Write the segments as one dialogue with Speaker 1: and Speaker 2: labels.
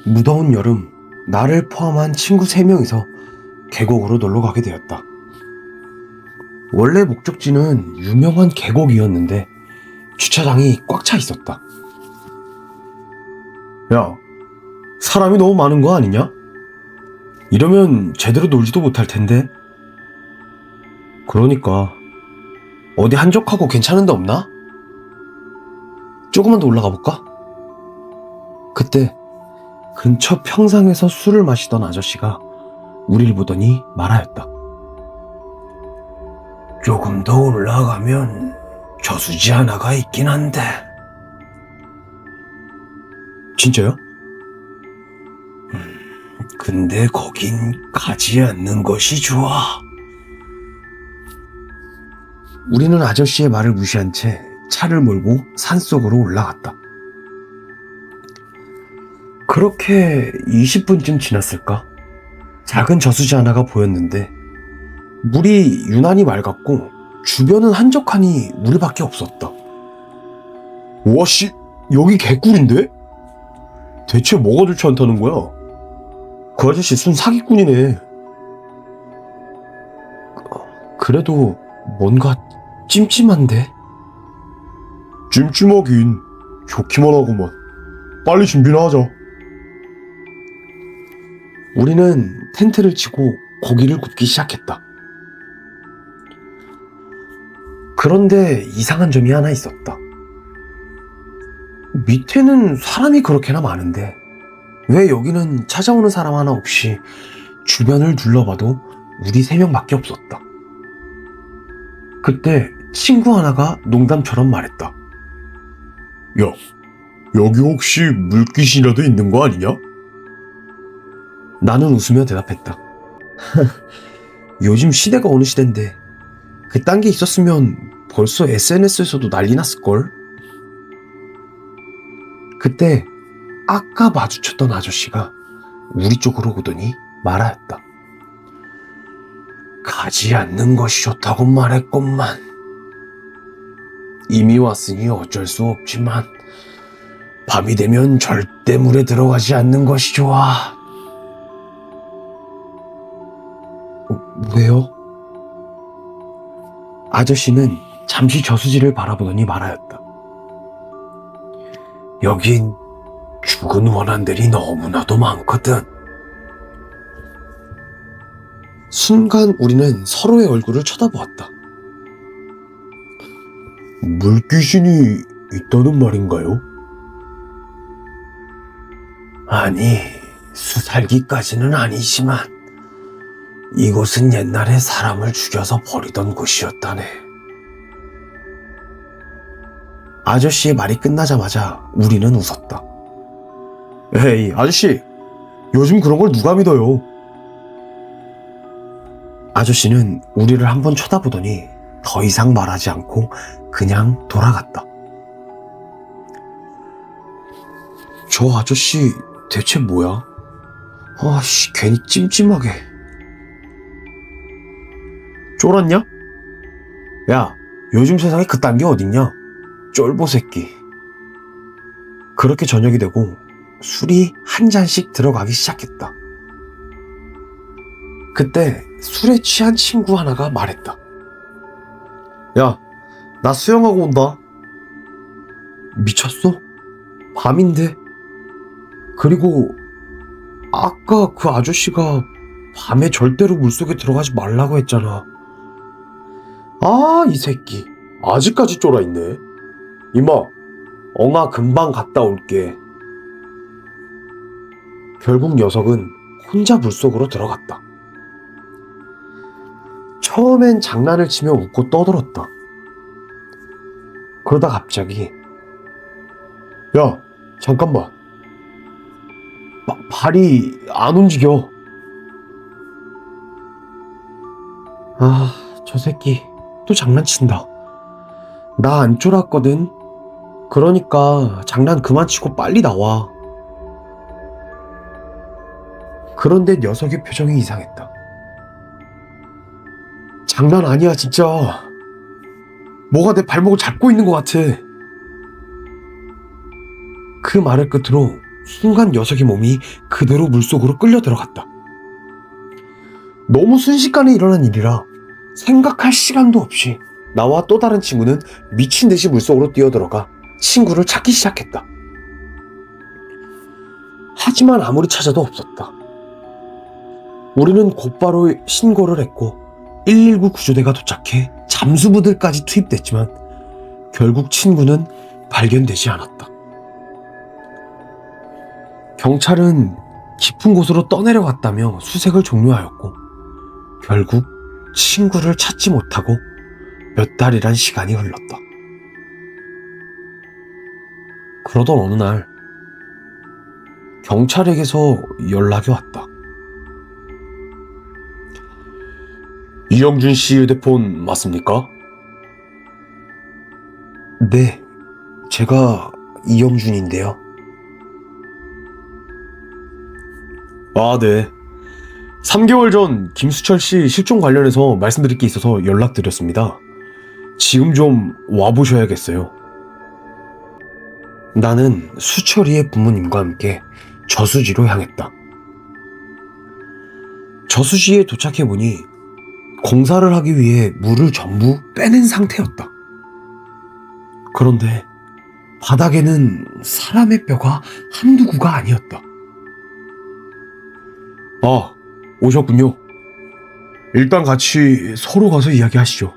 Speaker 1: 무더운 여름, 나를 포함한 친구 3명이서 계곡으로 놀러 가게 되었다. 원래 목적지는 유명한 계곡이었는데 주차장이 꽉 차 있었다. 야, 사람이 너무 많은 거 아니냐? 이러면 제대로 놀지도 못할 텐데. 그러니까 어디 한적하고 괜찮은 데 없나? 조금만 더 올라가 볼까? 그때 근처 평상에서 술을 마시던 아저씨가 우리를 보더니 말하였다. 조금 더 올라가면 저수지 하나가 있긴 한데. 진짜요? 근데 거긴 가지 않는 것이 좋아. 우리는 아저씨의 말을 무시한 채 차를 몰고 산속으로 올라갔다. 그렇게 20분쯤 지났을까? 작은 저수지 하나가 보였는데 물이 유난히 맑았고 주변은 한적하니 우리밖에 없었다. 와씨, 여기 개꿀인데? 대체 뭐가 좋지 않다는 거야? 그 아저씨 순 사기꾼이네. 그래도 뭔가 찜찜한데? 찜찜하긴 좋기만 하구만. 빨리 준비나 하자. 우리는 텐트를 치고 고기를 굽기 시작했다. 그런데 이상한 점이 하나 있었다. 밑에는 사람이 그렇게나 많은데 왜 여기는 찾아오는 사람 하나 없이 주변을 둘러봐도 우리 3명밖에 없었다. 그때 친구 하나가 농담처럼 말했다. 야, 여기 혹시 물귀신이라도 있는 거 아니냐? 나는 웃으며 대답했다. 요즘 시대가 어느 시대인데 그딴 게 있었으면 벌써 SNS에서도 난리 났을걸? 그때 아까 마주쳤던 아저씨가 우리 쪽으로 오더니 말하였다. 가지 않는 것이 좋다고 말했건만. 이미 왔으니 어쩔 수 없지만 밤이 되면 절대 물에 들어가지 않는 것이 좋아. 왜요? 아저씨는 잠시 저수지를 바라보더니 말하였다. 여긴 죽은 원한들이 너무나도 많거든. 순간 우리는 서로의 얼굴을 쳐다보았다. 물귀신이 있다는 말인가요? 아니, 수살기까지는 아니지만 이곳은 옛날에 사람을 죽여서 버리던 곳이었다네. 아저씨의 말이 끝나자마자 우리는 웃었다. 에이, 아저씨, 요즘 그런 걸 누가 믿어요? 아저씨는 우리를 한번 쳐다보더니 더 이상 말하지 않고 그냥 돌아갔다. 저 아저씨 대체 뭐야? 아씨, 괜히 찜찜하게. 쫄았냐? 야, 요즘 세상에 그딴 게 어딨냐? 쫄보 새끼. 그렇게 저녁이 되고 술이 한 잔씩 들어가기 시작했다. 그때 술에 취한 친구 하나가 말했다. 야, 나 수영하고 온다. 미쳤어? 밤인데? 그리고 아까 그 아저씨가 밤에 절대로 물속에 들어가지 말라고 했잖아. 아, 이 새끼 아직까지 쫄아있네. 이마, 엉아 금방 갔다 올게. 결국 녀석은 혼자 물속으로 들어갔다. 처음엔 장난을 치며 웃고 떠들었다. 그러다 갑자기 야, 잠깐만. 발이 안 움직여. 아, 저 새끼 또 장난친다. 나 안 쫄았거든. 그러니까 장난 그만 치고 빨리 나와. 그런데 녀석의 표정이 이상했다. 장난 아니야, 진짜. 뭐가 내 발목을 잡고 있는 것 같아. 그 말을 끝으로 순간 녀석의 몸이 그대로 물속으로 끌려 들어갔다. 너무 순식간에 일어난 일이라 생각할 시간도 없이 나와 또 다른 친구는 미친 듯이 물속으로 뛰어들어가 친구를 찾기 시작했다. 하지만 아무리 찾아도 없었다. 우리는 곧바로 신고를 했고 119 구조대가 도착해 잠수부들까지 투입됐지만 결국 친구는 발견되지 않았다. 경찰은 깊은 곳으로 떠내려갔다며 수색을 종료하였고 결국 친구를 찾지 못하고 몇 달이란 시간이 흘렀다. 그러던 어느 날 경찰에게서 연락이 왔다. 이영준 씨 휴대폰 맞습니까? 네, 제가 이영준인데요. 아, 네. 3개월 전 김수철 씨 실종 관련해서 말씀드릴 게 있어서 연락드렸습니다. 지금 좀 와보셔야겠어요. 나는 수철이의 부모님과 함께 저수지로 향했다. 저수지에 도착해보니 공사를 하기 위해 물을 전부 빼낸 상태였다. 그런데 바닥에는 사람의 뼈가 한두 구가 아니었다. 아, 오셨군요. 일단 같이 서로 가서 이야기하시죠.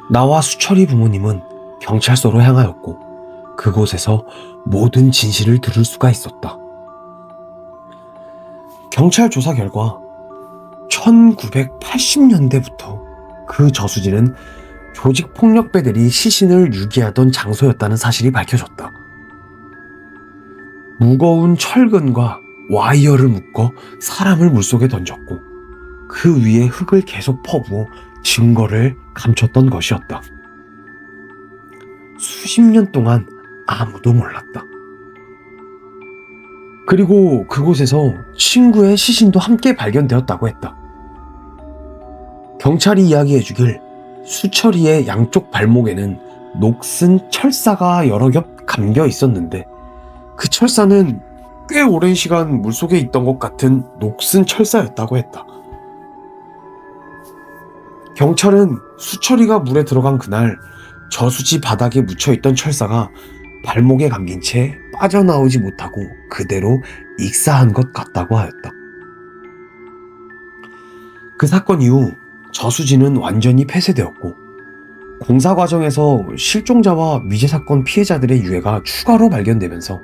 Speaker 1: 나와 수철이 부모님은 경찰서로 향하였고 그곳에서 모든 진실을 들을 수가 있었다. 경찰 조사 결과 1980년대부터 그 저수지는 조직폭력배들이 시신을 유기하던 장소였다는 사실이 밝혀졌다. 무거운 철근과 와이어를 묶어 사람을 물속에 던졌고 그 위에 흙을 계속 퍼부어 증거를 감췄던 것이었다. 수십 년 동안 아무도 몰랐다. 그리고 그곳에서 친구의 시신도 함께 발견되었다고 했다. 경찰이 이야기해주길 수철이의 양쪽 발목에는 녹슨 철사가 여러 겹 감겨 있었는데 그 철사는 꽤 오랜 시간 물속에 있던 것 같은 녹슨 철사였다고 했다. 경찰은 수철이가 물에 들어간 그날 저수지 바닥에 묻혀있던 철사가 발목에 감긴 채 빠져나오지 못하고 그대로 익사한 것 같다고 하였다. 그 사건 이후 저수지는 완전히 폐쇄되었고 공사 과정에서 실종자와 미제 사건 피해자들의 유해가 추가로 발견되면서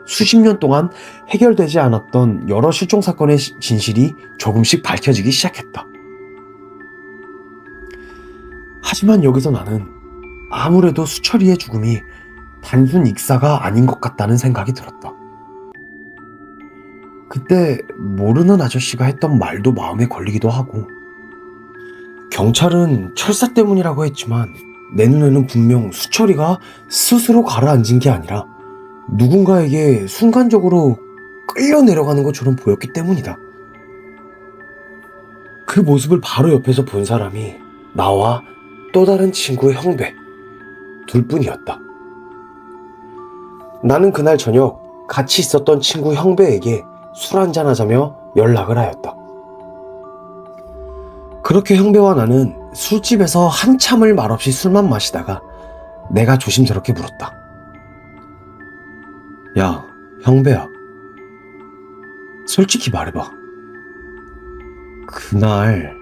Speaker 1: 수십 년 동안 해결되지 않았던 여러 실종 사건의 진실이 조금씩 밝혀지기 시작했다. 하지만 여기서 나는 아무래도 수철이의 죽음이 단순 익사가 아닌 것 같다는 생각이 들었다. 그때 모르는 아저씨가 했던 말도 마음에 걸리기도 하고 경찰은 철사 때문이라고 했지만 내 눈에는 분명 수철이가 스스로 가라앉은 게 아니라 누군가에게 순간적으로 끌려 내려가는 것처럼 보였기 때문이다. 그 모습을 바로 옆에서 본 사람이 나와 또 다른 친구의 형배 둘뿐이었다. 나는 그날 저녁 같이 있었던 친구 형배에게 술 한잔 하자며 연락을 하였다. 그렇게 형배와 나는 술집에서 한참을 말없이 술만 마시다가 내가 조심스럽게 물었다. 야, 형배야. 솔직히 말해봐. 그날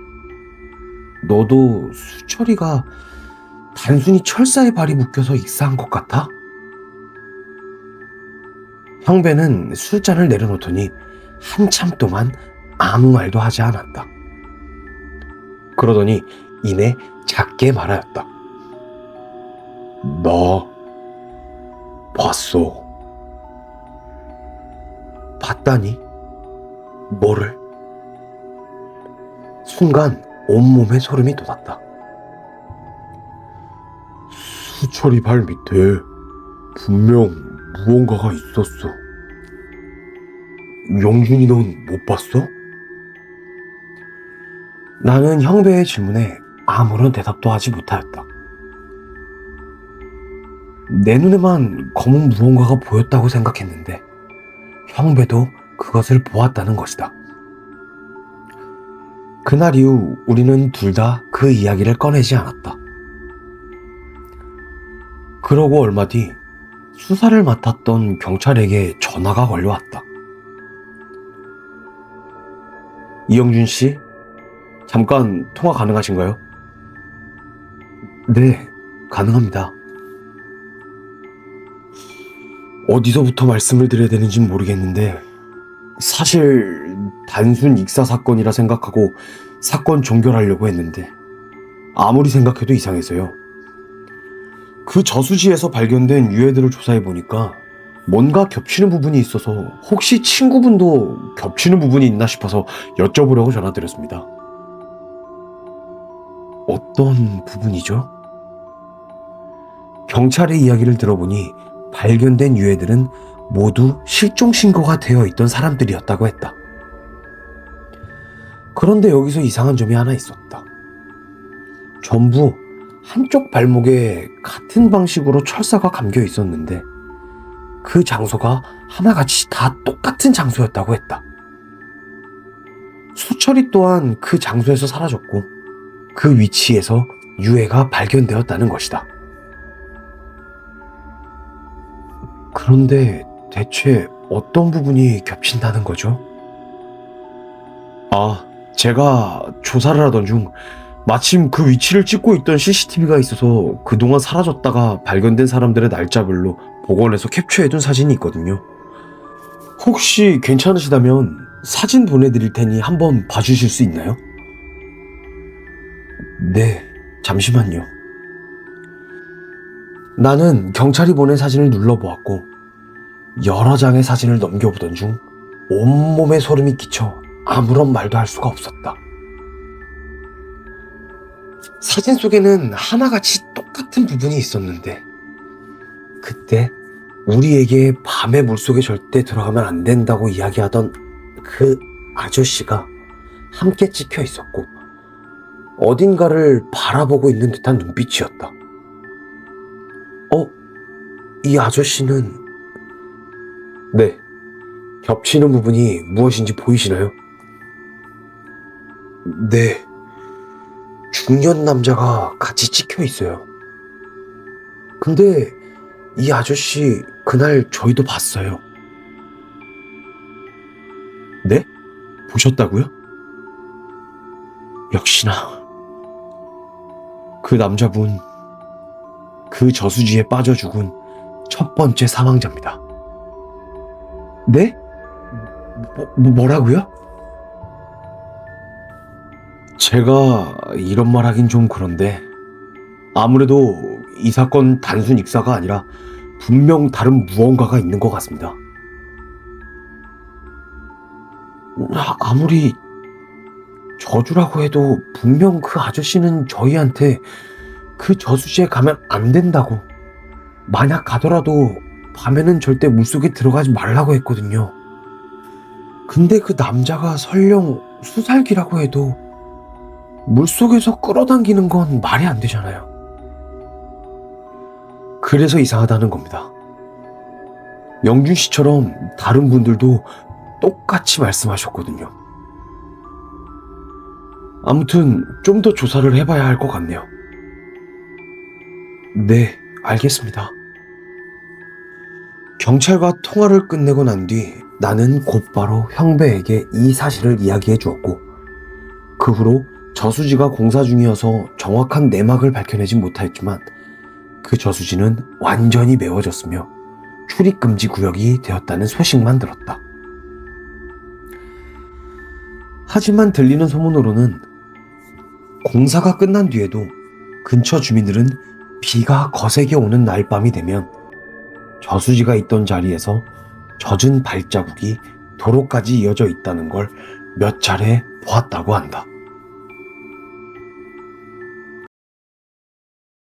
Speaker 1: 너도 수철이가 단순히 철사에 발이 묶여서 익사한 것 같아? 형배는 술잔을 내려놓더니 한참 동안 아무 말도 하지 않았다. 그러더니 이내 작게 말하였다. 나 봤어. 봤다니? 뭐를? 순간 온몸에 소름이 돋았다. 수철이 발 밑에 분명 무언가가 있었어. 영준이 넌 못 봤어? 나는 형배의 질문에 아무런 대답도 하지 못하였다. 내 눈에만 검은 무언가가 보였다고 생각했는데 형배도 그것을 보았다는 것이다. 그날 이후 우리는 둘 다 그 이야기를 꺼내지 않았다. 그러고 얼마 뒤 수사를 맡았던 경찰에게 전화가 걸려왔다. 이영준 씨, 잠깐 통화 가능하신가요? 네, 가능합니다. 어디서부터 말씀을 드려야 되는지 모르겠는데 사실 단순 익사 사건이라 생각하고 사건 종결하려고 했는데 아무리 생각해도 이상해서요. 그 저수지에서 발견된 유해들을 조사해보니까 뭔가 겹치는 부분이 있어서 혹시 친구분도 겹치는 부분이 있나 싶어서 여쭤보려고 전화드렸습니다. 어떤 부분이죠? 경찰의 이야기를 들어보니 발견된 유해들은 모두 실종 신고가 되어 있던 사람들이었다고 했다. 그런데 여기서 이상한 점이 하나 있었다. 전부 한쪽 발목에 같은 방식으로 철사가 감겨 있었는데 그 장소가 하나같이 다 똑같은 장소였다고 했다. 수철이 또한 그 장소에서 사라졌고 그 위치에서 유해가 발견되었다는 것이다. 그런데 대체 어떤 부분이 겹친다는 거죠? 제가 조사를 하던 중 마침 그 위치를 찍고 있던 CCTV가 있어서 그동안 사라졌다가 발견된 사람들의 날짜별로 복원해서 캡처해둔 사진이 있거든요. 혹시 괜찮으시다면 사진 보내드릴 테니 한번 봐주실 수 있나요? 네, 잠시만요. 나는 경찰이 보낸 사진을 눌러보았고 여러 장의 사진을 넘겨보던 중 온몸에 소름이 끼쳐 아무런 말도 할 수가 없었다. 사진 속에는 하나같이 똑같은 부분이 있었는데 그때 우리에게 밤의 물속에 절대 들어가면 안 된다고 이야기하던 그 아저씨가 함께 찍혀 있었고 어딘가를 바라보고 있는 듯한 눈빛이었다. 이 아저씨는... 네, 겹치는 부분이 무엇인지 보이시나요? 네, 중년 남자가 같이 찍혀 있어요. 근데 이 아저씨 그날 저희도 봤어요. 네? 보셨다고요? 역시나 그 남자분 그 저수지에 빠져 죽은 첫 번째 사망자입니다. 네? 뭐라고요? 제가 이런 말 하긴 좀 그런데 아무래도 이 사건 단순 익사가 아니라 분명 다른 무언가가 있는 것 같습니다. 아무리 저주라고 해도 분명 그 아저씨는 저희한테 그 저수지에 가면 안 된다고, 만약 가더라도 밤에는 절대 물속에 들어가지 말라고 했거든요. 근데 그 남자가 설령 수살기라고 해도 물속에서 끌어당기는 건 말이 안 되잖아요. 그래서 이상하다는 겁니다. 영준 씨처럼 다른 분들도 똑같이 말씀하셨거든요. 아무튼 좀 더 조사를 해봐야 할 것 같네요. 네, 알겠습니다. 경찰과 통화를 끝내고 난 뒤 나는 곧바로 형배에게 이 사실을 이야기해 주었고 그 후로 저수지가 공사 중이어서 정확한 내막을 밝혀내진 못하였지만 그 저수지는 완전히 메워졌으며 출입금지 구역이 되었다는 소식만 들었다. 하지만 들리는 소문으로는 공사가 끝난 뒤에도 근처 주민들은 비가 거세게 오는 날 밤이 되면 저수지가 있던 자리에서 젖은 발자국이 도로까지 이어져 있다는 걸 몇 차례 보았다고 한다.